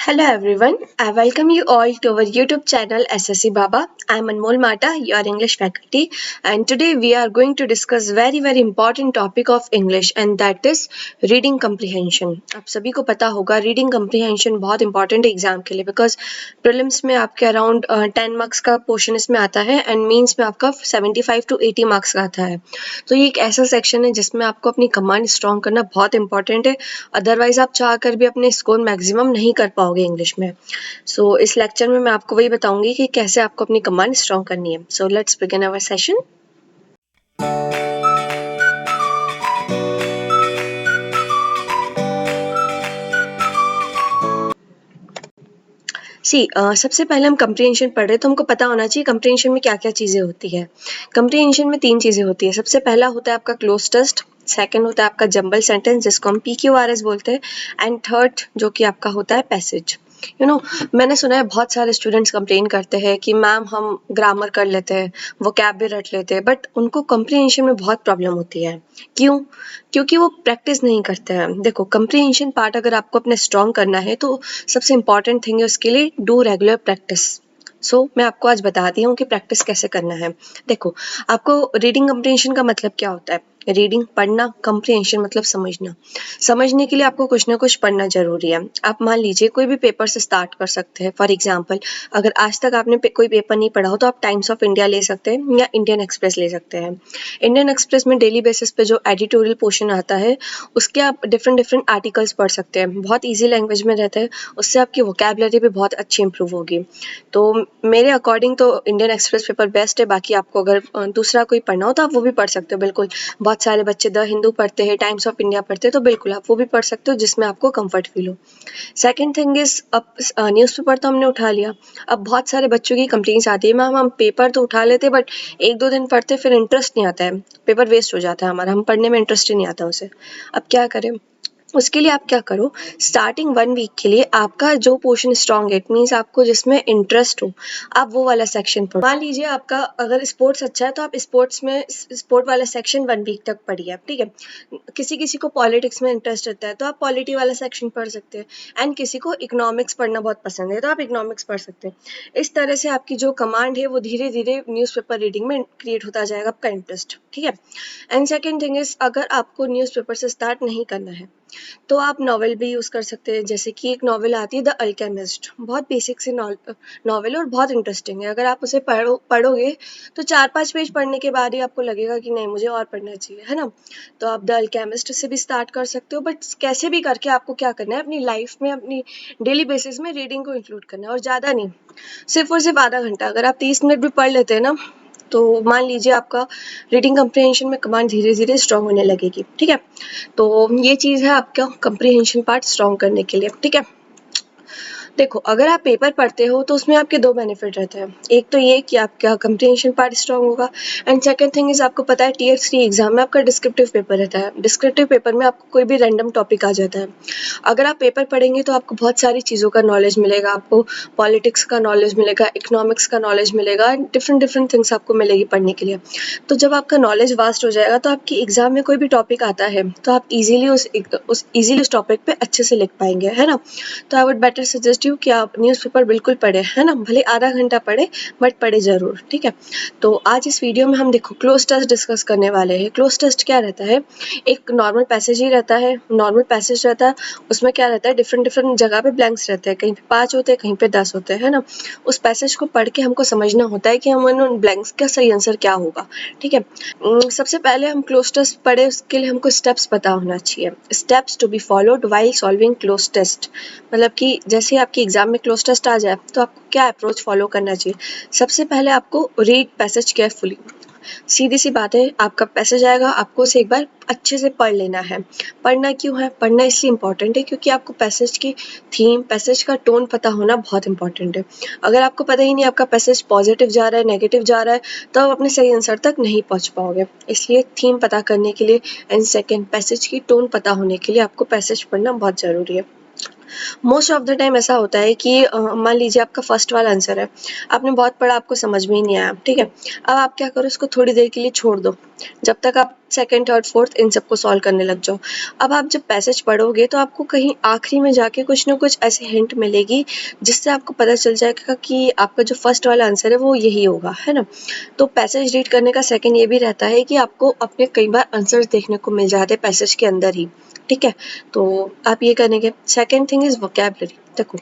Hello everyone, I welcome you all to our YouTube channel SSC Baba. I am Anmol Mata, your English faculty, and today we are going to discuss very important topic of English and that is reading comprehension. आप सभी को पता होगा reading comprehension बहुत important है exam के लिए because prelims में आपके अराउंड 10 मार्क्स का पोर्शन इसमें आता है एंड मीन्स में आपका 75 to 80 मार्क्स का आता है. तो ये एक ऐसा सेक्शन है जिसमें आपको अपनी कमांड स्ट्रॉन्ग करना बहुत इंपॉर्टेंट है, अदरवाइज आप चाह कर भी अपने स्कोर मैक्सिमम नहीं कर पाओगे इंग्लिश में. सो इस लेक्चर में मैं आपको वही बताऊंगी कि कैसे आपको अपनी कमांड स्ट्रॉन्ग करनी है. So let's begin our session. सबसे पहले हम कंप्रीहेंशन पढ़ रहे हैं तो हमको पता होना चाहिए कंप्रीहेंशन में क्या क्या चीज़ें होती है. कंप्रीहेंशन में 3 चीज़ें होती है. सबसे पहला होता है आपका क्लोज टेस्ट, सेकंड होता है आपका जंबल सेंटेंस जिसको हम PQRS बोलते हैं, एंड थर्ड जो कि आपका होता है पैसेज. मैंने सुना है बहुत सारे स्टूडेंट्स कंप्लेन करते हैं कि मैम हम ग्रामर कर लेते हैं, वोकैब भी रट लेते हैं, बट उनको कंप्रीहेंशन में बहुत प्रॉब्लम होती है. क्यों? क्योंकि वो प्रैक्टिस नहीं करते हैं. देखो, कंप्रीहेंशन पार्ट अगर आपको अपने स्ट्रॉन्ग करना है तो सबसे इंपॉर्टेंट थिंग है उसके लिए डू रेगुलर प्रैक्टिस. मैं आपको आज बताती हूँ कि प्रैक्टिस कैसे करना है. देखो, आपको रीडिंग कंप्रीहेंशन का मतलब क्या होता है. रीडिंग पढ़ना, कंप्रीहेंशन मतलब समझना. समझने के लिए आपको कुछ ना कुछ पढ़ना जरूरी है. आप मान लीजिए कोई भी पेपर से स्टार्ट कर सकते हैं. फॉर एग्जाम्पल, अगर आज तक आपने कोई पेपर नहीं पढ़ा हो तो आप टाइम्स ऑफ इंडिया ले सकते हैं या इंडियन एक्सप्रेस ले सकते हैं. इंडियन एक्सप्रेस में डेली बेसिस पे जो एडिटोरियल पोर्शन आता है उसके आप डिफरेंट आर्टिकल्स पढ़ सकते हैं. बहुत ईजी लैंग्वेज में रहता है, उससे आपकी वोकैबुलरी भी बहुत अच्छी इंप्रूव होगी. तो मेरे अकॉर्डिंग तो इंडियन एक्सप्रेस पेपर बेस्ट है. बाकी आपको अगर दूसरा कोई पढ़ना हो तो आप वो भी पढ़ सकते हो. बिल्कुल, बहुत सारे बच्चे द हिंदू पढ़ते हैं, टाइम्स ऑफ इंडिया पढ़ते हैं, तो बिल्कुल आप वो भी पढ़ सकते हो जिसमें आपको कंफर्ट फील हो. सेकंड थिंग इज, अब न्यूज़पेपर तो हमने उठा लिया. अब बहुत सारे बच्चों की कंप्लेंट्स आती है, मैम हम पेपर तो उठा लेते बट 1-2 दिन पढ़ते फिर इंटरेस्ट नहीं आता है, पेपर वेस्ट हो जाता है हमारा, हम पढ़ने में इंटरेस्ट ही नहीं आता उसे. अब क्या करें? उसके लिए आप क्या करो, स्टार्टिंग 1 वीक के लिए आपका जो पोर्शन स्ट्रॉन्ग है, इट मीन्स आपको जिसमें इंटरेस्ट हो, आप वो वाला सेक्शन पढ़ो. मान लीजिए आपका अगर स्पोर्ट्स अच्छा है तो आप स्पोर्ट्स में स्पोर्ट वाला सेक्शन 1 वीक तक पढ़िए, ठीक है. किसी किसी को पॉलिटिक्स में इंटरेस्ट रहता है तो आप पॉलिटी वाला सेक्शन पढ़ सकते हैं, एंड किसी को इकोनॉमिक्स पढ़ना बहुत पसंद है तो आप इकोनॉमिक्स पढ़ सकते हैं. इस तरह से आपकी जो कमांड है वो धीरे धीरे न्यूज़पेपर रीडिंग में क्रिएट होता जाएगा आपका इंटरेस्ट, ठीक है. एंड सेकेंड थिंग इज, अगर आपको न्यूज़पेपर से स्टार्ट नहीं करना है तो आप नॉवेल भी यूज़ कर सकते हैं. जैसे कि एक नॉवेल आती है द अल्केमिस्ट, बहुत बेसिक सी नॉवेल और बहुत इंटरेस्टिंग है. अगर आप उसे पढ़ोगे तो 4-5 पेज पढ़ने के बाद ही आपको लगेगा कि नहीं मुझे और पढ़ना चाहिए, है ना. तो आप द अल्केमिस्ट से भी स्टार्ट कर सकते हो, बट कैसे भी करके आपको क्या करना है, अपनी लाइफ में अपनी डेली बेसिस में रीडिंग को इंक्लूड करना है, और ज़्यादा नहीं, सिर्फ और सिर्फ आधा घंटा. अगर आप 30 मिनट भी पढ़ लेते हैं ना तो मान लीजिए आपका रीडिंग कंप्रीहेंशन में कमांड धीरे धीरे स्ट्रॉन्ग होने लगेगी, ठीक है. तो ये चीज़ है आपका कंप्रीहेंशन पार्ट स्ट्रॉन्ग करने के लिए, ठीक है. देखो, अगर आप पेपर पढ़ते हो तो उसमें आपके 2 बेनिफिट रहते हैं. एक तो ये कि आपका कंप्रीहेंशन पार्ट स्ट्रॉन्ग होगा, एंड सेकंड थिंग इज, आपको पता है टियर 3 एग्जाम में आपका डिस्क्रिप्टिव पेपर रहता है. डिस्क्रिप्टिव पेपर में आपको कोई भी रैंडम टॉपिक आ जाता है. अगर आप पेपर पढ़ेंगे तो आपको बहुत सारी चीज़ों का नॉलेज मिलेगा. आपको पॉलिटिक्स का नॉलेज मिलेगा, इकोनॉमिक्स का नॉलेज मिलेगा, डिफरेंट थिंग्स आपको मिलेगी पढ़ने के लिए. तो जब आपका नॉलेज वास्ट हो जाएगा तो आपकी एग्जाम में कोई भी टॉपिक आता है तो आप इजीली उस टॉपिक पे अच्छे से लिख पाएंगे, है ना. तो I would better suggest you कि आप न्यूज़पेपर बिल्कुल पढ़े, है ना. भले आधा घंटा पढ़े बट पढ़े जरूर, ठीक है. तो आज इस वीडियो में हम देखो क्लोज टेस्ट डिस्कस करने वाले हैं. क्लोज टेस्ट क्या रहता है, एक नॉर्मल पैसेज ही रहता है. नॉर्मल पैसेज रहता है, उसमें क्या रहता है, डिफरेंट जगह पे ब्लैंक्स रहते हैं, कहीं पे 5 होते हैं, कहीं पे 10 होते हैं, है ना. उस पैसेज को पढ़ के हमको समझना होता है कि हम उन ब्लैंक्स का सही आंसर क्या होगा, ठीक है. सबसे पहले हम क्लोज टेस्ट पढ़े, उसके लिए हमको स्टेप्स पता होना चाहिए. Steps to be followed while solving cloze test, मतलब कि जैसे आपके एग्जाम में क्लोज टेस्ट आ जाए तो आपको क्या अप्रोच फॉलो करना चाहिए. सबसे पहले आपको रीड पैसेज केयरफुली. सीधी सी बात है, आपका पैसेज आएगा, आपको उसे एक बार अच्छे से पढ़ लेना है. पढ़ना क्यों है, पढ़ना इसलिए इम्पॉर्टेंट है क्योंकि आपको पैसेज की थीम, पैसेज का टोन पता होना बहुत इंपॉर्टेंट है. अगर आपको पता ही नहीं आपका पैसेज पॉजिटिव जा रहा है, नेगेटिव जा रहा है, तो आप अपने सही आंसर तक नहीं पहुंच पाओगे. इसलिए थीम पता करने के लिए एंड सेकेंड पैसेज की टोन पता होने के लिए आपको पैसेज पढ़ना बहुत ज़रूरी है. मोस्ट ऑफ द टाइम ऐसा होता है कि मान लीजिए आपका फर्स्ट वाला आंसर है, आपने बहुत पढ़ा, आपको समझ में ही नहीं आया, ठीक है। अब आप क्या करो, इसको थोड़ी देर के लिए छोड़ दो, जब तक आप सेकंड थर्ड फोर्थ इन सबको सॉल्व करने लग जाओ। अब आप जब पैसेज पढ़ोगे तो आपको कहीं आखिरी में जाके कुछ ना कुछ ऐसी हिंट मिलेगी जिससे आपको पता चल जाएगा कि आपका जो फर्स्ट वाला आंसर है वो यही होगा, है ना। तो पैसेज रीड करने का सेकंड ये भी रहता है कि आपको अपने कई बार आंसर्स देखने को मिल जाते हैं पैसेज के अंदर ही, ठीक है। तो आप ये करेंगे। Second thing is vocabulary. देखो,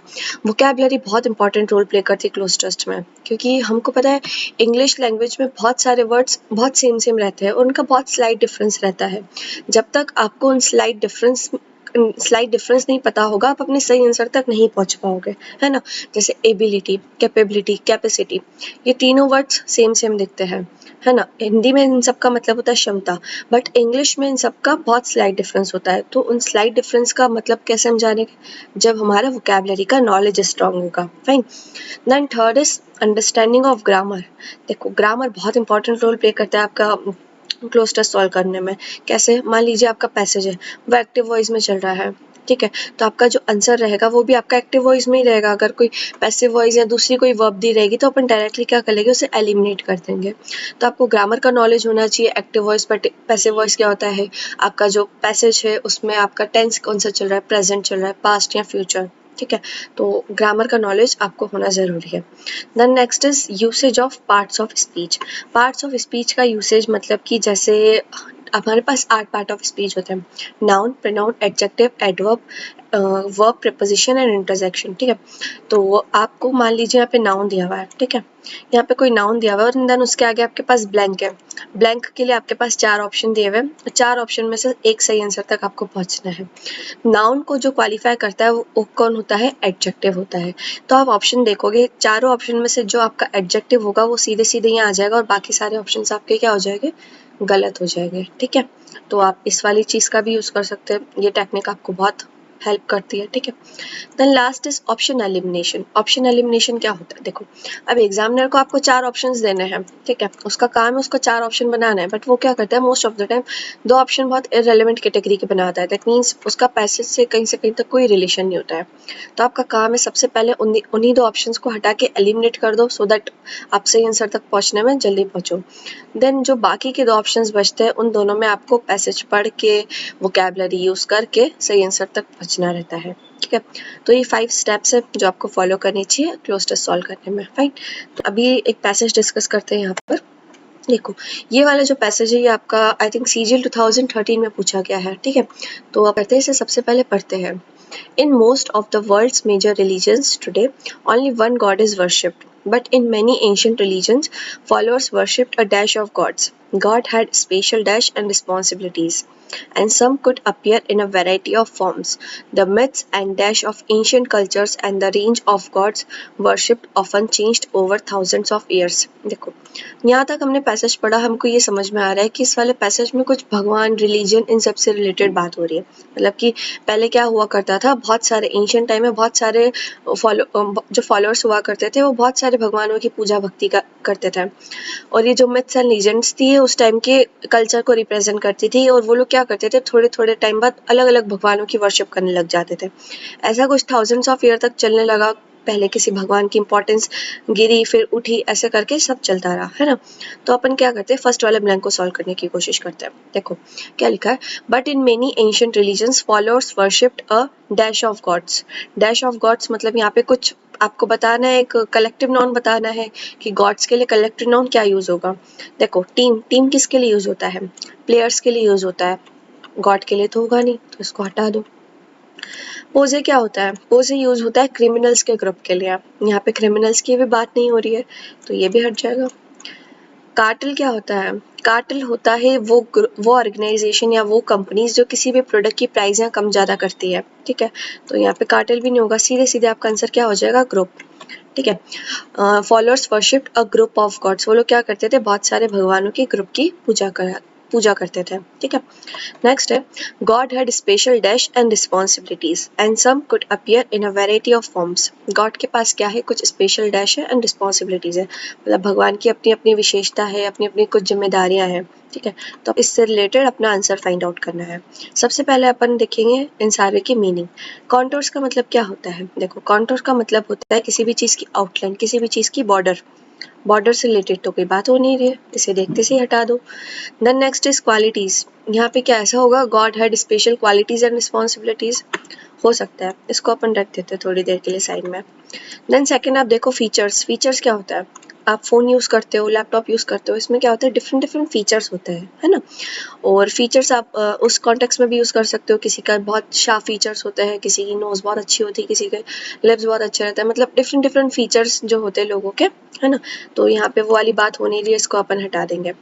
वोकैबलरी बहुत इंपॉर्टेंट रोल प्ले करती है क्लोज टेस्ट में, क्योंकि हमको पता है इंग्लिश लैंग्वेज में बहुत सारे वर्ड्स बहुत सेम सेम रहते हैं और उनका बहुत स्लाइट डिफरेंस रहता है। जब तक आपको उन स्लाइट डिफरेंस नहीं पता होगा, आप अपने सही आंसर तक नहीं पहुंच पाओगे, है ना। जैसे एबिलिटी, कैपेबिलिटी, कैपेसिटी, ये तीनों वर्ड्स सेम सेम दिखते हैं, है ना। हिंदी में इन सबका मतलब होता है क्षमता, बट इंग्लिश में इन सबका बहुत स्लाइट डिफरेंस होता है। तो उन स्लाइट डिफरेंस का मतलब कैसे हम जानेंगे, जब हमारा वोकैबलरी का नॉलेज स्ट्रांग होगा, fine. Then third is understanding of grammar. देखो, ग्रामर बहुत इंपॉर्टेंट रोल प्ले करता है आपका क्लोज टेस्ट सॉल्व करने में। कैसे, मान लीजिए आपका पैसेज है, वो एक्टिव वॉइस में चल रहा है, ठीक है। तो आपका जो आंसर रहेगा वो भी आपका एक्टिव वॉइस में ही रहेगा। अगर कोई पैसिव वॉइस या दूसरी कोई वर्ब दी रहेगी तो अपन डायरेक्टली क्या कर लेंगे, उसे एलिमिनेट कर देंगे। तो आपको ग्रामर का नॉलेज होना चाहिए। एक्टिव वॉइस, पैसिव वॉइस क्या होता है, आपका जो पैसेज है उसमें आपका टेंस कौन सा चल रहा है, प्रेजेंट चल रहा है, पास्ट या फ्यूचर, ठीक है। तो ग्रामर का नॉलेज आपको होना ज़रूरी है। Then next is usage of parts of speech. Parts of speech का यूसेज मतलब कि जैसे हमारे पास 8 पार्ट ऑफ स्पीच होते हैं, noun, pronoun, adjective, adverb, verb, preposition and interjection, ठीक है। तो आपको मान लीजिए यहाँ पे नाउन दिया हुआ है, ठीक है। यहाँ पे कोई नाउन दिया हुआ है और देन उसके आगे आपके पास ब्लैंक है। ब्लैंक के लिए आपके पास 4 ऑप्शन दिए हुए हैं, 4 ऑप्शन में से एक सही आंसर तक आपको पहुंचना है। नाउन को जो क्वालिफाई करता है वो कौन होता है, एडजेक्टिव होता है। तो आप ऑप्शन देखोगे, चारों ऑप्शन में से जो आपका एडजेक्टिव होगा वो सीधे सीधे यहाँ आ जाएगा और बाकी सारे ऑप्शन आपके क्या हो जाएंगे, गलत हो जाएंगे, ठीक है। तो आप इस वाली चीज़ का भी यूज़ कर सकते हैं, ये टेक्निक आपको बहुत हेल्प करती है, ठीक है। Then last is option elimination. Option elimination क्या होता है, देखो, अब एग्जामिनर को आपको 4 ऑप्शंस देने हैं, ठीक है। उसका काम है उसको 4 ऑप्शन बनाना है, बट वो क्या करता है most of the time 2 option बहुत इररेलेवेंट कैटेगरी के बनाता है। दैट मीन्स उसका पैसेज से कहीं तक कोई रिलेशन नहीं होता है। तो आपका काम है सबसे पहले उन्हीं 2 ऑप्शंस को हटा के एलिमिनेट कर दो, सो दैट आप सही आंसर तक पहुंचने में जल्दी पहुंचो। देन जो बाकी के 2 ऑप्शंस बचते हैं उन दोनों में आपको पैसेज पढ़ के वोकैबलरी यूज़ करके सही आंसर तक पहुंचना रहता है, ठीक है। तो ये 5 स्टेप्स है जो आपको फॉलो करनी चाहिए क्लोज टेस्ट सॉल्व करने में, फाइन। तो अभी एक पैसेज डिस्कस करते हैं यहाँ पर। देखो, ये वाला जो पैसेज है ये आपका आई थिंक सीजीएल 2013 में पूछा गया है, ठीक है। तो आप करते हैं इसे, सबसे पहले पढ़ते हैं। In most of the world's major religions today, only one god is worshipped. But in many ancient religions, followers worshipped a dash of gods. God had special dash and responsibilities, and some could appear in a variety of forms. The myths and dash of ancient cultures and the range of gods worshipped often changed over thousands of years. देखो, यहाँ तक हमने passage पढ़ा, हमको ये समझ में आ रहा है कि इस वाले पैसेज में कुछ भगवान, रिलीजन, इन सब से रिलेटेड बात हो रही है। मतलब कि पहले क्या हुआ करता था, बहुत सारे एंशिएंट टाइम में बहुत सारे जो फॉलोअर्स हुआ करते थे वो बहुत सारे भगवानों की पूजा भक्ति करते थे। और ये जो मिथ्स एंड लीजेंड्स थी उस टाइम के कल्चर को रिप्रेजेंट करती थी, और वो लोग क्या करते थे, थोड़े थोड़े टाइम बाद अलग अलग भगवानों की वर्शिप करने लग जाते थे। ऐसा कुछ थाउजेंड्स ऑफ ईयर तक चलने लगा। पहले किसी भगवान की इंपॉर्टेंस गिरी, फिर उठी, ऐसे करके सब चलता रहा, है ना। तो अपन क्या करते हैं, फर्स्ट वाले ब्लैंक को सॉल्व करने की कोशिश करते हैं। देखो क्या लिखा है, but in many ancient religions followers worshipped a dash of gods. Dash of gods मतलब यहाँ पे कुछ आपको बताना है, एक कलेक्टिव नाउन बताना है कि गॉड्स के लिए कलेक्टिव नाउन क्या यूज होगा। देखो, टीम, टीम किसके लिए यूज होता है, प्लेयर्स के लिए यूज होता है, गॉड के लिए तो होगा नहीं, तो इसको हटा दो। पोजे क्या होता है, पोजे यूज होता है क्रिमिनल्स के ग्रुप के लिए, यहाँ पे क्रिमिनल्स की भी बात नहीं हो रही है तो ये भी हट जाएगा। कार्टेल क्या होता है, कार्टेल होता है वो ऑर्गेनाइजेशन या वो कंपनीज जो किसी भी प्रोडक्ट की प्राइस या कम ज़्यादा करती है, ठीक है। तो यहाँ पे कार्टेल भी नहीं होगा, सीधे सीधे आपका आंसर क्या हो जाएगा, ग्रुप, ठीक है। Followers worshipped a group of gods, वो लोग क्या करते थे, बहुत सारे भगवानों के ग्रुप की पूजा पूजा करते थे, ठीक है। नेक्स्ट है god had special dash and responsibilities and some could appear in a variety of forms. God के पास क्या है, कुछ स्पेशल डैश है एंड रिस्पॉन्सिबिलिटीज है, मतलब भगवान की अपनी अपनी विशेषता है, अपनी अपनी कुछ जिम्मेदारियां हैं, ठीक है। तो इससे रिलेटेड अपना आंसर फाइंड आउट करना है। सबसे पहले अपन देखेंगे इन सारे की मीनिंग। कॉन्टोर्स का मतलब क्या होता है, देखो कॉन्टोर्स का मतलब होता है किसी भी चीज की आउटलाइन, किसी भी चीज की बॉर्डर। बॉर्डर से रिलेटेड तो कोई बात हो नहीं रही है, इसे देखते से ही हटा दो। Then next is qualities. यहाँ पे क्या ऐसा होगा, god had special qualities and responsibilities, हो सकता है, इसको अपन रख देते हैं थोड़ी देर के लिए साइड में। देन सेकंड आप देखो फीचर्स। फीचर्स क्या होता है, आप फोन यूज करते हो, लैपटॉप यूज करते हो, इसमें क्या होता है, डिफरेंट डिफरेंट फीचर्स होते हैं, है ना। और फीचर्स आप उस कॉन्टेक्स्ट में भी यूज कर सकते हो, किसी का बहुत शार्प फीचर्स होते हैं, किसी की नोज बहुत अच्छी होती है, किसी के लिप्स बहुत अच्छे रहते हैं, मतलब डिफरेंट डिफरेंट फीचर्स जो होते हैं लोगों के, है ना। तो यहाँ पे वो वाली बात होने रही है, इसको अपन हटा देंगे।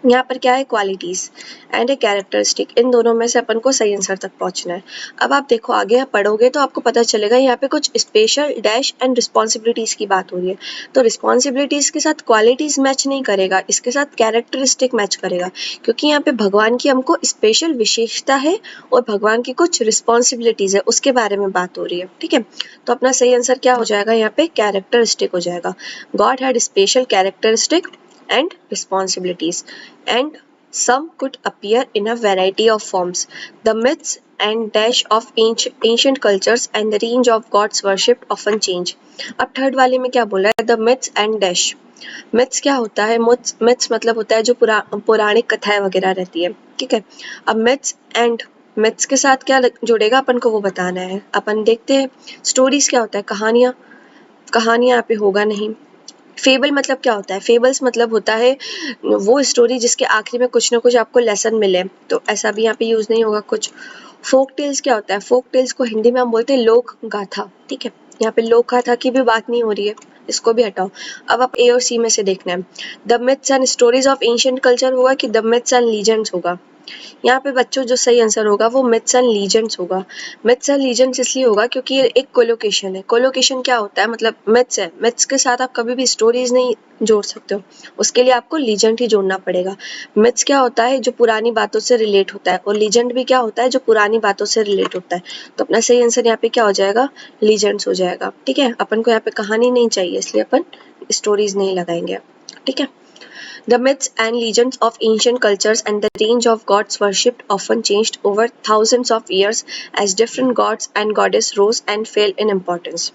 यहाँ पर क्या है, क्वालिटीज एंड ए कैरेक्टरिस्टिक, इन दोनों में से अपन को सही आंसर तक पहुंचना है। अब आप देखो आगे आप पढ़ोगे तो आपको पता चलेगा यहाँ पे कुछ स्पेशल डैश एंड रिस्पॉन्सिबिलिटीज की बात हो रही है, तो रिस्पॉन्सिबिलिटीज के साथ क्वालिटीज मैच नहीं करेगा, इसके साथ कैरेक्टरिस्टिक मैच करेगा, क्योंकि यहाँ पे भगवान की हमको स्पेशल विशेषता है और भगवान की कुछ रिस्पॉन्सिबिलिटीज है, उसके बारे में बात हो रही है, ठीक है। तो अपना सही आंसर क्या हो जाएगा, यहाँ पे कैरेक्टरिस्टिक हो जाएगा। God had special characteristic and responsibilities, and some could appear in a variety of forms. The myths and dash of ancient cultures and the range of gods worshipped often change. अब third वाले में क्या बोला है, the myths and dash। Myths क्या होता है, myths मतलब होता है जो पौराणिक कथाएं वगैरह रहती है, ठीक है। अब मिथ्स एंड मिथ्स के साथ क्या जुड़ेगा अपन को वो बताना है। अपन देखते हैं स्टोरीज क्या होता है, कहानियां। कहानियां यहाँ पे होगा नहीं। फेबल मतलब क्या होता है, फेबल्स मतलब होता है वो स्टोरी जिसके आखिरी में कुछ ना कुछ आपको लेसन मिले, तो ऐसा भी यहाँ पे यूज नहीं होगा कुछ। फोक टेल्स क्या होता है, फोक टेल्स को हिंदी में हम बोलते हैं लोक गाथा, ठीक है। यहाँ पे लोक गाथा की भी बात नहीं हो रही है, इसको भी हटाओ। अब आप ए और सी में से देखना है, the myths and stories of ancient culture होगा कि द मिथ्स एंड लीजेंड्स होगा। यहाँ पे बच्चों जो सही आंसर होगा वो मिथ्स एंड लीजेंड्स होगा। मिथ्स एंड लीजेंड्स इसलिए होगा क्योंकि ये एक कोलोकेशन है। कोलोकेशन क्या होता है, मतलब मिथ्स है, मिथ्स के साथ आप कभी भी स्टोरीज नहीं जोड़ सकते हो, उसके लिए आपको लीजेंड ही जोड़ना पड़ेगा। मिथ्स क्या होता है, जो पुरानी बातों से रिलेट होता है, और लीजेंड भी क्या होता है, जो पुरानी बातों से रिलेट होता है। तो अपना सही आंसर यहाँ पे क्या हो जाएगा, लीजेंड्स हो जाएगा, ठीक है। अपन को यहाँ पे कहानी नहीं चाहिए, इसलिए अपन स्टोरीज नहीं लगाएंगे, ठीक है। The myths and legends of ancient cultures and the range of gods worshipped often changed over thousands of years as different gods and goddesses rose and fell in importance.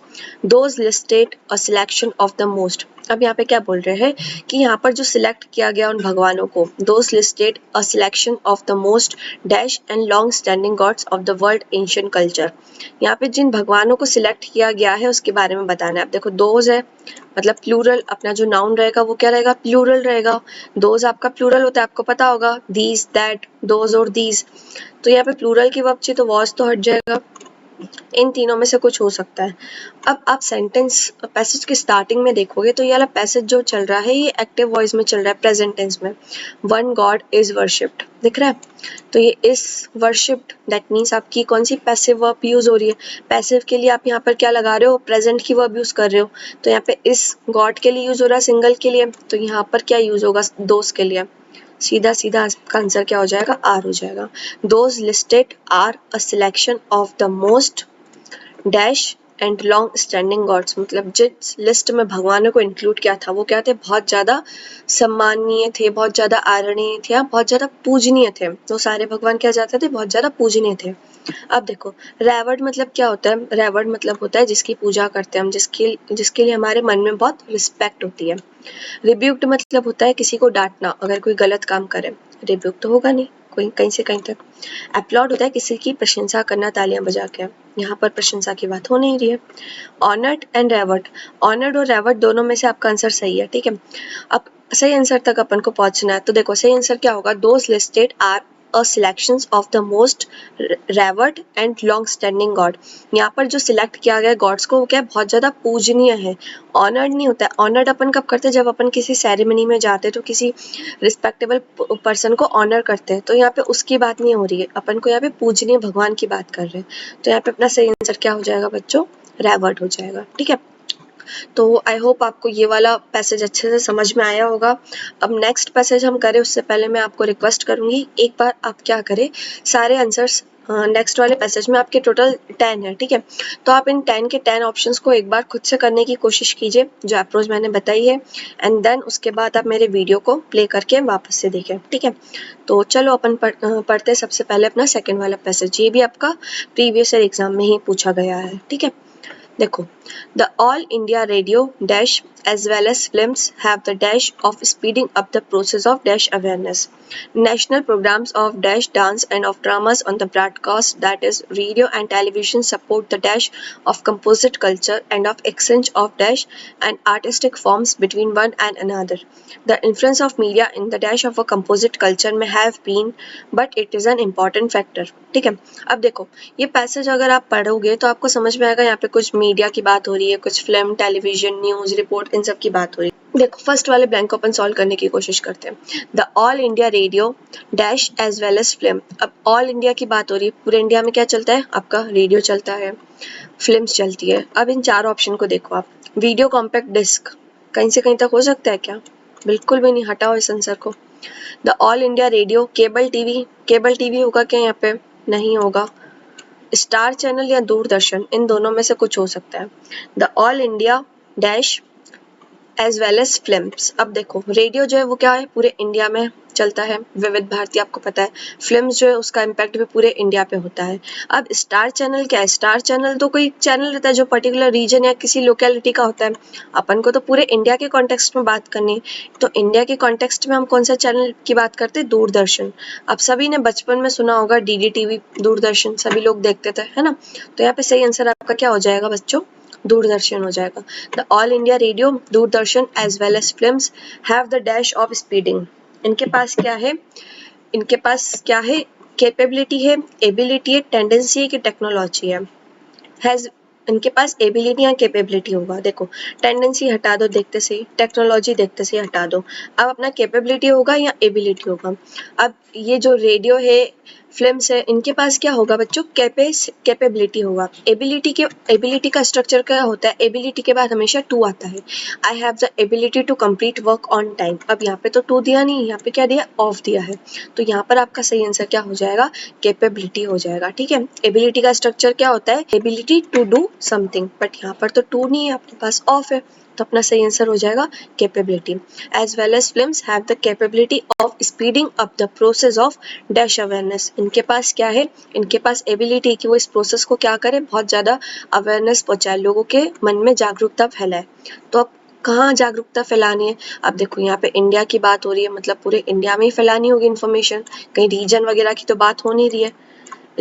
Those listed a selection of the most. अब यहाँ पे क्या बोल रहे हैं कि यहाँ पर जो सिलेक्ट किया गया उन भगवानों को, those listed a selection of the most dash and long standing gods of the world ancient culture. यहाँ पे जिन भगवानों को सिलेक्ट किया गया है उसके बारे में बताना है। अब देखो दोज है मतलब प्लूरल, अपना जो नाउन रहेगा वो क्या रहेगा, प्लूरल रहेगा। दोज आपका प्लूरल होता है, आपको पता होगा, दीज, दैट, दोज और दीज। तो यहाँ पे प्लूरल की वर्ब चाहिए तो वॉज तो हट जाएगा, इन तीनों में से कुछ हो सकता है। अब आप सेंटेंस पैसेज के स्टार्टिंग में देखोगे तो ये वाला पैसेज जो चल रहा है ये एक्टिव वॉइस में चल रहा है, प्रेजेंट टेंस में। वन गॉड इज वर्शिप्ड दिख रहा है, तो ये इज वर्शिप्ड, दैट मीन्स आपकी कौन सी पैसिव वर्ब यूज हो रही है। पैसिव के लिए आप यहाँ पर क्या लगा रहे हो, प्रेजेंट की वर्ब यूज कर रहे हो, तो यहाँ पे इस गॉड के लिए यूज हो रहा है सिंगल के लिए, तो यहाँ पर क्या यूज होगा, दोस्त के लिए। सीधा सीधा इसका आंसर क्या हो जाएगा, आर हो जाएगा। Those listed are a selection of the most dash and long standing gods, मतलब जिस लिस्ट में भगवानों को इंक्लूड किया था वो क्या थे, बहुत ज्यादा सम्माननीय थे, बहुत ज्यादा आदरणीय थे, बहुत ज्यादा पूजनीय थे। तो सारे भगवान क्या जाते थे, बहुत ज्यादा पूजनीय थे। अब देखो रेवर्ड मतलब क्या होता है, रेवर्ड मतलब होता है जिसकी पूजा करते हैं हम, जिसके लिए हमारे मन में बहुत रिस्पेक्ट होती है। रिब्यूक्ड मतलब होता है किसी को डांटना, अगर कोई गलत काम करे। रिब्यूक तो होगा नहीं कोई कहीं से कहीं तक। अपलॉड होता है किसी की प्रशंसा करना तालियां बजा के, यहाँ पर प्रशंसा की बात हो नहीं रही है। ऑनर्ड एंड रेवर्ड, ऑनर्ड और रेवर्ड दोनों में से आपका आंसर सही है, ठीक है। अब सही आंसर तक अपन को पहुंचना है, तो देखो सही आंसर क्या होगा, those listed are a selections of the most revered and long standing god. यहाँ पर जो सिलेक्ट किया गया गॉड्स को वो क्या है, बहुत ज्यादा पूजनीय है। ऑनर्ड नहीं होता है, ऑनर्ड अपन कब करते हैं, जब अपन किसी सेरेमनी में जाते हैं तो किसी रिस्पेक्टेबल पर्सन को ऑनर करते हैं, तो यहाँ पे उसकी बात नहीं हो रही है, अपन को यहाँ पे पूजनीय भगवान की बात कर रहे हैं। तो यहाँ पे अपना सही आंसर क्या हो जाएगा बच्चों, रेवर्ड हो जाएगा, ठीक है। तो आई होप आपको ये वाला पैसेज अच्छे से समझ में आया होगा। अब नेक्स्ट पैसेज हम करें उससे पहले मैं आपको रिक्वेस्ट करूँगी, एक बार आप क्या करें, सारे आंसर्स नेक्स्ट वाले पैसेज में आपके टोटल 10 है, ठीक है, तो आप इन 10 के 10 ऑप्शंस को एक बार खुद से करने की कोशिश कीजिए जो अप्रोच मैंने बताई है, एंड देन उसके बाद आप मेरे वीडियो को प्ले करके वापस से देखें, ठीक है। तो चलो अपन पढ़ते सबसे पहले अपना सेकंड वाला पैसेज, ये भी आपका प्रीवियस ईयर एग्जाम में ही पूछा गया है, ठीक है। देखो, the All India Radio dash as well as films have the dash of speeding up the process of dash awareness. National programs of dash dance and of dramas on the broadcast, that is radio and television, support the dash of composite culture and of exchange of dash and artistic forms between one and another. The influence of media in the dash of a composite culture may have been, but it is an important factor. ठीक है, अब देखो ये passage अगर आप पढ़ोगे तो आपको समझ में आएगा, यहाँ पे कुछ मीडिया की बात हो रही है, कुछ फिल्म, टेलीविजन, न्यूज रिपोर्ट, इन सब की बात हो रही है। देखो फर्स्ट वाले ब्लैंक को अपन सॉल्व करने की कोशिश करते हैं। The All India Radio dash as well as film, अब ऑल इंडिया की बात हो रही है, पूरे इंडिया में क्या चलता है, आपका रेडियो चलता है, फिल्म्स चलती है। अब इन चार ऑप्शन को देखो आप, वीडियो कॉम्पैक्ट डिस्क कहीं से कहीं तक हो सकता है क्या, बिल्कुल भी नहीं, हटाओ इस आंसर को। The All India radio, cable TV होगा क्या यहाँ पे, नहीं होगा। स्टार चैनल या दूरदर्शन, इन दोनों में से कुछ हो सकता है। The All India dash as well as films, अब देखो रेडियो जो है वो क्या है, पूरे इंडिया में चलता है, विविध भारती आपको पता है, फिल्म्स जो है उसका इम्पैक्ट भी पूरे इंडिया पे होता है। अब स्टार चैनल क्या है, स्टार चैनल तो कोई चैनल रहता है जो पर्टिकुलर रीजन या किसी लोकेलिटी का होता है, अपन को तो पूरे इंडिया के कॉन्टेक्स्ट में बात करनी है, तो इंडिया के कॉन्टेक्स्ट में हम कौन सा चैनल की बात करते हैं, दूरदर्शन। अब सभी ने बचपन में सुना होगा डीडी टीवी, दूरदर्शन सभी लोग देखते थे, है ना, तो यहाँ पे सही आंसर आपका क्या हो जाएगा बच्चों, दूरदर्शन हो जाएगा। The All India Radio, Doordarshan as well as films have the dash of speeding, इनके पास क्या है, इनके पास क्या है, कैपेबिलिटी है, एबिलिटी है, टेंडेंसी है कि टेक्नोलॉजी है, हैज, इनके पास एबिलिटी या कैपेबिलिटी होगा। देखो टेंडेंसी हटा दो देखते से ही, टेक्नोलॉजी देखते से ही हटा दो, अब अपना कैपेबिलिटी होगा या एबिलिटी होगा। अब ये जो रेडियो है, फिल्म्स है, इनके पास क्या होगा बच्चों, कैपेबिलिटी होगा। एबिलिटी का स्ट्रक्चर क्या होता है, एबिलिटी के बाद हमेशा टू आता है, I have the ability to complete work on time. अब यहाँ पे तो टू दिया नहीं, यहाँ पे क्या दिया, ऑफ दिया है, तो यहाँ पर आपका सही आंसर क्या हो जाएगा, कैपेबिलिटी हो जाएगा, ठीक है। एबिलिटी का स्ट्रक्चर क्या होता है, ability to do something, but यहाँ पर तो टू नहीं है, आपके पास ऑफ है, तो अपना सही आंसर हो जाएगा capability. As well as films have the capability of speeding up the process of dash awareness, इनके पास क्या है, इनके पास एबिलिटी कि वो इस प्रोसेस को क्या करे, बहुत ज़्यादा अवेयरनेस पहुँचाए, लोगों के मन में जागरूकता फैलाए। तो अब कहाँ जागरूकता फैलानी है, अब देखो यहाँ पे इंडिया की बात हो रही है, मतलब पूरे इंडिया में ही फैलानी होगी इन्फॉर्मेशन, कहीं रीजन वगैरह की तो बात हो नहीं रही है,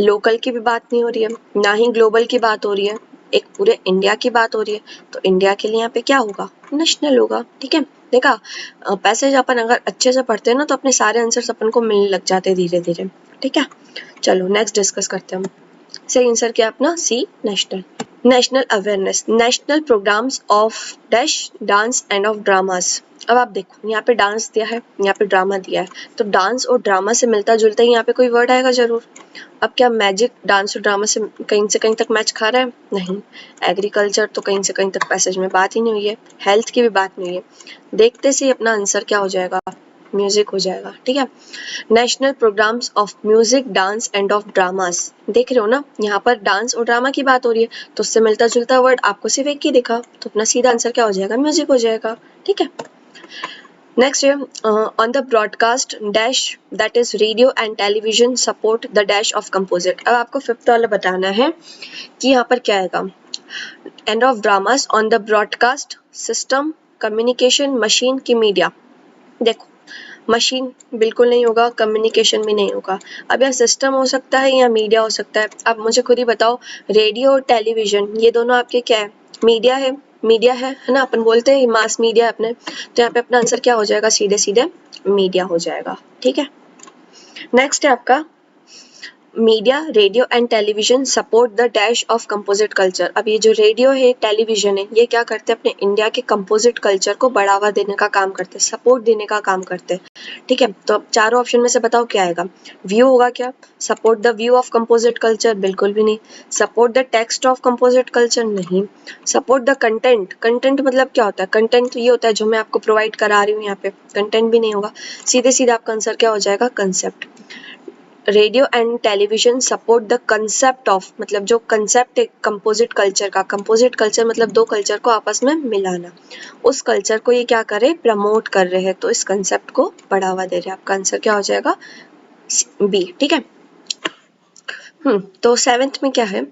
लोकल की भी बात नहीं हो रही है, ना ही ग्लोबल की बात हो रही है, एक पूरे इंडिया की बात हो रही है, तो इंडिया के लिए यहाँ पे क्या होगा, नेशनल होगा, ठीक है। देखा पैसेज अपन अगर अच्छे से पढ़ते हैं ना तो अपने सारे आंसर्स अपन को मिलने लग जाते हैं धीरे धीरे, ठीक है। चलो नेक्स्ट डिस्कस करते हैं हम। सही आंसर क्या अपना C, national. National awareness, national programmes of dash dance and of dramas. अब आप देखो यहाँ पे डांस दिया है, यहाँ पे ड्रामा दिया है, तो डांस और ड्रामा से मिलता जुलता ही यहाँ पे कोई वर्ड आएगा जरूर। अब क्या मैजिक डांस और ड्रामा से कहीं तक मैच खा रहा है, नहीं। एग्रीकल्चर तो कहीं से कहीं तक पैसेज में बात ही नहीं हुई है, हेल्थ की भी बात नहीं है, देखते से ही अपना आंसर क्या हो जाएगा, म्यूजिक हो जाएगा, ठीक है। National programmes of music, dance and of dramas, देख रहे हो ना, यहाँ पर डांस और ड्रामा की बात हो रही है, तो उससे मिलता जुलता वर्ड आपको सिर्फ एक ही दिखा, तो अपना सीधा आंसर क्या हो जाएगा, म्यूजिक हो जाएगा, ठीक है। नेक्स्ट है on the broadcast dash that is radio and television support the dash of composite. अब आपको फिफ्थ वाला बताना है कि यहाँ पर क्या आएगा, and of dramas on the broadcast system, communication machine की मीडिया। देखो मशीन बिल्कुल नहीं होगा, कम्युनिकेशन भी नहीं होगा, अब यह सिस्टम हो सकता है या मीडिया हो सकता है। अब मुझे खुद ही बताओ, रेडियो और टेलीविजन ये दोनों आपके क्या है, मीडिया है ना, अपन बोलते हैं मास मीडिया अपने, तो यहाँ पे अपना आंसर क्या हो जाएगा, सीधे सीधे मीडिया हो जाएगा, ठीक है। नेक्स्ट है आपका media, radio and television support the dash of composite culture. अब ये जो रेडियो है, टेलीविजन है, ये क्या करते हैं, अपने इंडिया के कंपोजिट कल्चर को बढ़ावा देने का काम करते हैं, सपोर्ट देने का काम करते हैं। ठीक है, तो अब चारों ऑप्शन में से बताओ क्या आएगा। व्यू होगा क्या, support the view of composite culture, बिल्कुल भी नहीं। Support the text of composite culture, नहीं। सपोर्ट द कंटेंट, कंटेंट मतलब क्या होता है, कंटेंट तो ये होता है जो मैं आपको प्रोवाइड करा रही हूँ, यहाँ पे कंटेंट भी नहीं होगा। सीधे सीधे आपका आंसर क्या हो जाएगा, concept. Radio and television support the concept of, मतलब जो कंसेप्ट है कंपोजिट कल्चर का, कंपोजिट कल्चर मतलब दो कल्चर को आपस में मिलाना, उस कल्चर को ये क्या करे, प्रमोट कर रहे हैं, तो इस कंसेप्ट को बढ़ावा दे रहे हैं। आपका आंसर क्या हो जाएगा, बी। ठीक है। तो सेवेंथ में क्या है,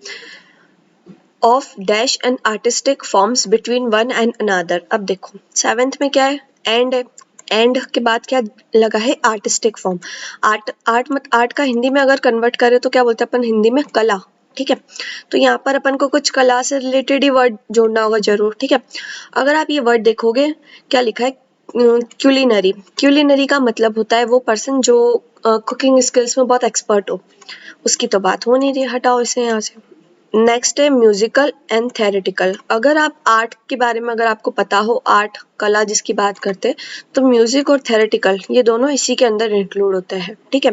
of dash and artistic forms between one and another. अब देखो सेवेंथ में क्या है, एंड है, एंड के बाद क्या लगा है, आर्टिस्टिक फॉर्म। आर्ट का हिंदी में अगर कन्वर्ट करें तो क्या बोलते हैं अपन हिंदी में, कला। ठीक है, तो यहाँ पर अपन को कुछ कला से रिलेटेड ही वर्ड जोड़ना होगा जरूर। ठीक है, अगर आप ये वर्ड देखोगे क्या लिखा है, क्यूलिनरी। क्यूलिनरी का मतलब होता है वो पर्सन जो कुकिंग स्किल्स में बहुत एक्सपर्ट हो, उसकी तो बात हो नहीं रही, हटाओ इसे यहाँ से। नेक्स्ट है म्यूजिकल एंड थेरेटिकल। अगर आप आर्ट के बारे में अगर आपको पता हो, आर्ट कला जिसकी बात करते हैं, तो म्यूजिक और थेरेटिकल ये दोनों इसी के अंदर इंक्लूड होते हैं। ठीक है,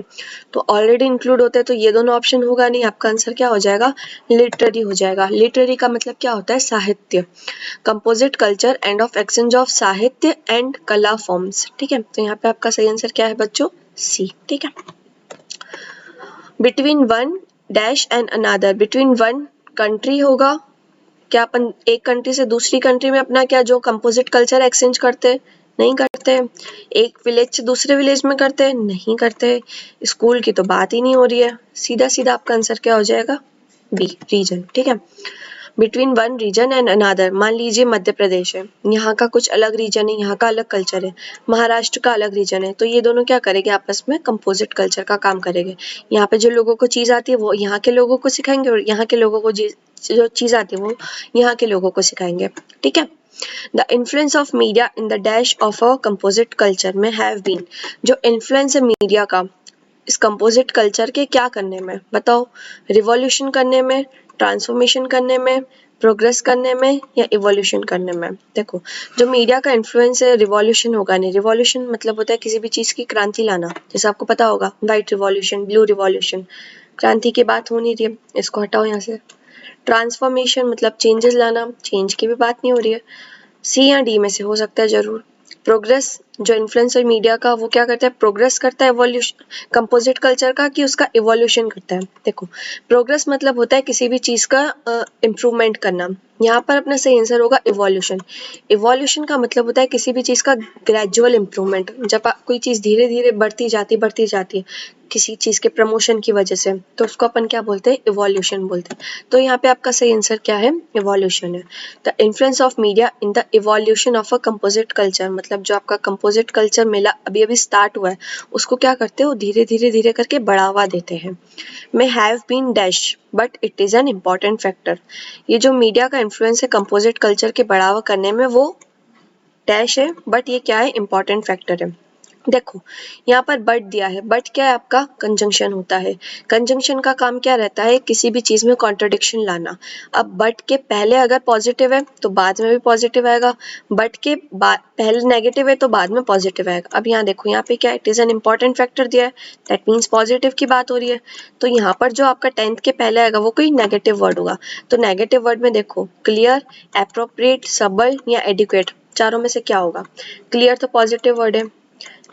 तो ऑलरेडी इंक्लूड होते हैं, तो ये दोनों ऑप्शन होगा नहीं, आपका आंसर क्या हो जाएगा, लिटरेरी हो जाएगा। लिटरेरी का मतलब क्या होता है, साहित्य, composite culture end of exchange of साहित्य एंड कला फॉर्म्स। ठीक है, तो यहाँ पे आपका सही आंसर क्या है बच्चों, सी। ठीक है। Between one dash and another, between one country होगा, क्या अपन एक कंट्री से दूसरी कंट्री में अपना क्या जो कंपोजिट कल्चर एक्सचेंज करते, नहीं करते। एक विलेज से दूसरे विलेज में करते, नहीं करते। स्कूल की तो बात ही नहीं हो रही है, सीधा सीधा आपका आंसर क्या हो जाएगा, बी, रीजन। ठीक है, between one region and another, मान लीजिए मध्य प्रदेश है, यहाँ का कुछ अलग रीजन है, यहाँ का अलग कल्चर है, महाराष्ट्र का अलग रीजन है, तो ये दोनों क्या करेंगे, आपस में कंपोजिट कल्चर का काम करेंगे। यहाँ पे जो लोगों को चीज आती है वो यहाँ के लोगों को सिखाएंगे, और यहाँ के लोगों को जो चीज आती है वो यहाँ के लोगों को सिखाएंगे। ठीक है, the influence of media in the dash of a composite culture में हैव बीन, जो इन्फ्लुएंस है मीडिया का इस कंपोजिट कल्चर के क्या करने में, बताओ, रिवॉल्यूशन करने में, ट्रांसफॉर्मेशन करने में, प्रोग्रेस करने में, या इवोल्यूशन करने में। देखो जो मीडिया का इन्फ्लुएंस है, रिवॉल्यूशन होगा नहीं, रिवॉल्यूशन मतलब होता है किसी भी चीज की क्रांति लाना, जैसे आपको पता होगा व्हाइट रिवॉल्यूशन, ब्लू रिवॉल्यूशन, क्रांति की बात हो नहीं रही है, इसको हटाओ यहाँ से। ट्रांसफॉर्मेशन मतलब चेंजेस लाना, चेंज की भी बात नहीं हो रही है, सी या डी में से हो सकता है जरूर। प्रोग्रेस, जो इन्फ्लुएंसर मीडिया का वो क्या करता है, प्रोग्रेस करता है इवोल्यूशन कंपोजिट कल्चर का, कि उसका इवोल्यूशन करता है। देखो प्रोग्रेस मतलब होता है किसी भी चीज का इम्प्रूवमेंट करना, यहाँ पर अपना सही आंसर होगा इवोल्यूशन। इवोल्यूशन का मतलब होता है किसी भी चीज का ग्रेजुअल इम्प्रूवमेंट, जब कोई चीज धीरे धीरे बढ़ती जाती है किसी चीज के प्रमोशन की वजह से, तो उसको अपन क्या बोलते हैं, इवोल्यूशन बोलते हैं। तो यहाँ पे आपका सही आंसर क्या है, इवोल्यूशन है। The influence of media in the evolution of a composite culture, मतलब जो आपका कंपोजिट कल्चर मिला अभी अभी स्टार्ट हुआ है, उसको क्या करते हो, धीरे करके बढ़ावा देते हैं। May have been dash but it is an important factor, ये जो मीडिया का इन्फ्लुएंस है कंपोजिट कल्चर के बढ़ावा करने में वो डैश है, बट ये क्या है, इंपॉर्टेंट फैक्टर है। देखो यहाँ पर बट दिया है, बट क्या है आपका, कंजंक्शन होता है। कंजंक्शन का काम क्या रहता है, किसी भी चीज में कॉन्ट्रडिक्शन लाना। अब बट के पहले अगर पॉजिटिव है तो बाद में भी पॉजिटिव आएगा, बट के पहले नेगेटिव है तो बाद में पॉजिटिव आएगा। अब यहाँ देखो यहाँ पे क्या, it is an important factor दिया है, दैट मीन्स पॉजिटिव की बात हो रही है, तो यहाँ पर जो आपका टेंथ के पहले आएगा वो कोई नेगेटिव वर्ड होगा। तो नेगेटिव वर्ड में देखो क्लियर, एप्रोप्रिएट, सबल या एडिक्वेट, चारों में से क्या होगा। क्लियर तो पॉजिटिव वर्ड है,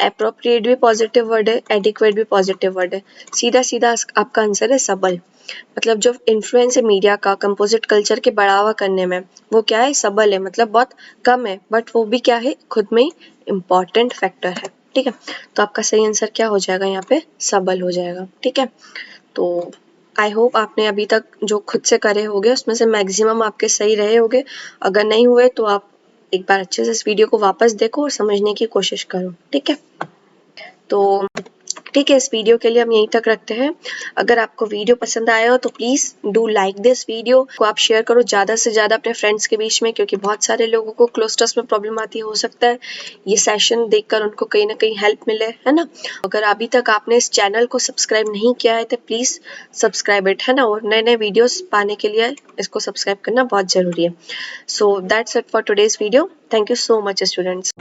एप्रोप्रिएट भी पॉजिटिव वर्ड है, एडिक्वेट भी पॉजिटिव वर्ड है, सीधा सीधा आपका आंसर है सबल। मतलब जो इन्फ्लुएंस है मीडिया का कंपोजिट कल्चर के बढ़ावा करने में वो क्या है, सबल है, मतलब बहुत कम है, बट वो भी क्या है, खुद में ही इम्पॉर्टेंट फैक्टर है। ठीक है, तो आपका सही आंसर क्या हो जाएगा, यहाँ पे सबल हो जाएगा। ठीक है, तो आई होप आपने अभी तक जो खुद से करे होगे उसमें से मैक्सिमम आपके सही रहे होगे। अगर नहीं हुए तो आप एक बार अच्छे से इस वीडियो को वापस देखो और समझने की कोशिश करो। ठीक है, तो ठीक है, इस वीडियो के लिए हम यहीं तक रखते हैं। अगर आपको वीडियो पसंद आया हो तो please do like this video को आप शेयर करो ज़्यादा से ज़्यादा अपने फ्रेंड्स के बीच में, क्योंकि बहुत सारे लोगों को क्लोज ट्रस्ट में प्रॉब्लम आती है। हो सकता है ये सेशन देखकर उनको कहीं ना कहीं हेल्प मिले, है ना। अगर अभी तक आपने इस चैनल को सब्सक्राइब नहीं किया है तो प्लीज़ सब्सक्राइब इट, है ना। और नए नए वीडियोस पाने के लिए इसको सब्सक्राइब करना बहुत ज़रूरी है। So that's it for today's video. Thank you so much students.